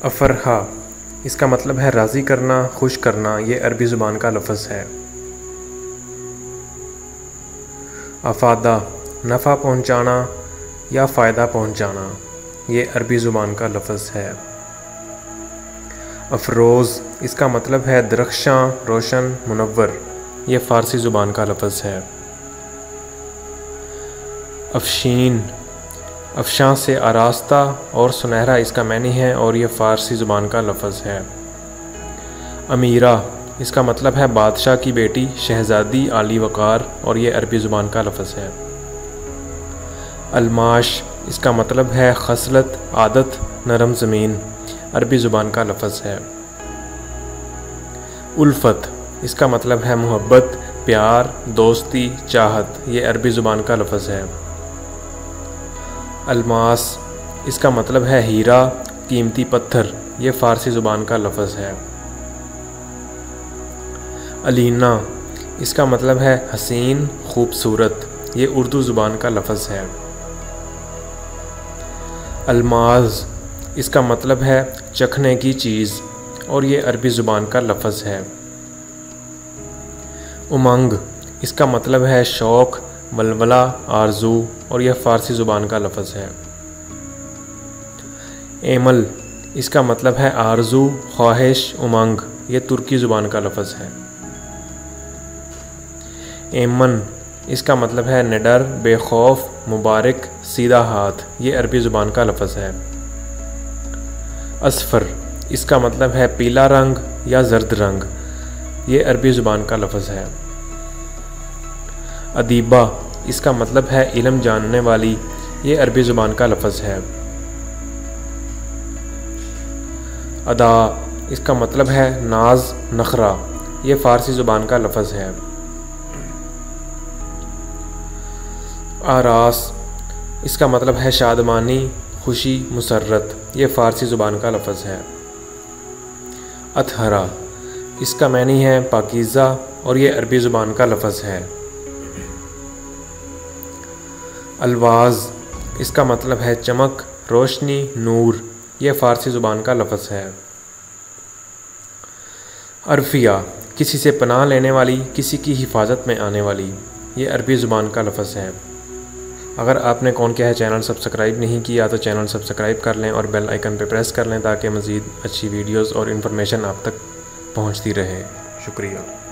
افرحہ اس کا مطلب ہے راضی کرنا، خوش کرنا، یہ عربی زبان کا لفظ ہے۔ افادہ نفع پہنچانا یا فائدہ پہنچانا، یہ عربی زبان کا لفظ ہے۔ افروز اس کا مطلب ہے درخشاں، روشن، منور، یہ فارسی زبان کا لفظ ہے۔ افشین افشاں سے آراستہ اور سنہرا اس کا معنی ہے اور یہ فارسی زبان کا لفظ ہے۔ امیرہ اس کا مطلب ہے بادشاہ کی بیٹی، شہزادی، عالی وقار، اور یہ عربی زبان کا لفظ ہے۔ الماش اس کا مطلب ہے خصلت، عادت، نرم زمین، عربی زبان کا لفظ ہے۔ الفت اس کا مطلب ہے محبت، پیار، دوستی، چاہت، یہ عربی زبان کا لفظ ہے۔ الماس اس کا مطلب ہے ہیرا، قیمتی پتھر، یہ فارسی زبان کا لفظ ہے۔ علینا اس کا مطلب ہے حسین، خوبصورت، یہ اردو زبان کا لفظ ہے۔ الماز اس کا مطلب ہے چکھنے کی چیز اور یہ عربی زبان کا لفظ ہے۔ امنگ اس کا مطلب ہے شوق، ولولہ، آرزو، اور یہ فارسی زبان کا لفظ ہے۔ ایمل اس کا مطلب ہے آرزو، خواہش، امنگ، یہ ترکی زبان کا لفظ ہے۔ ایمن اس کا مطلب ہے نڈر، بے خوف، مبارک، سیدھا ہاتھ، یہ عربی زبان کا لفظ ہے۔ اصفر اس کا مطلب ہے پیلا رنگ یا زرد رنگ، یہ عربی زبان کا لفظ ہے۔ ادیبہ اس کا مطلب ہے علم جاننے والی، یہ عربی زبان کا لفظ ہے۔ ادا اس کا مطلب ہے ناز، نخرہ، یہ فارسی زبان کا لفظ ہے۔ آراس اس کا مطلب ہے شادمانی، خوشی، مسرت، یہ فارسی زبان کا لفظ ہے۔ اطہرہ اس کا معنی ہے پاکیزہ اور یہ عربی زبان کا لفظ ہے۔ الواز اس کا مطلب ہے چمک، روشنی، نور، یہ فارسی زبان کا لفظ ہے۔ عرفیہ کسی سے پناہ لینے والی، کسی کی حفاظت میں آنے والی، یہ عربی زبان کا لفظ ہے۔ اگر آپ نے کون کیا ہے چینل سبسکرائب نہیں کیا تو چینل سبسکرائب کر لیں اور بیل آئیکن پہ پریس کر لیں تاکہ مزید اچھی ویڈیوز اور انفارمیشن آپ تک پہنچتی رہے۔ شکریہ۔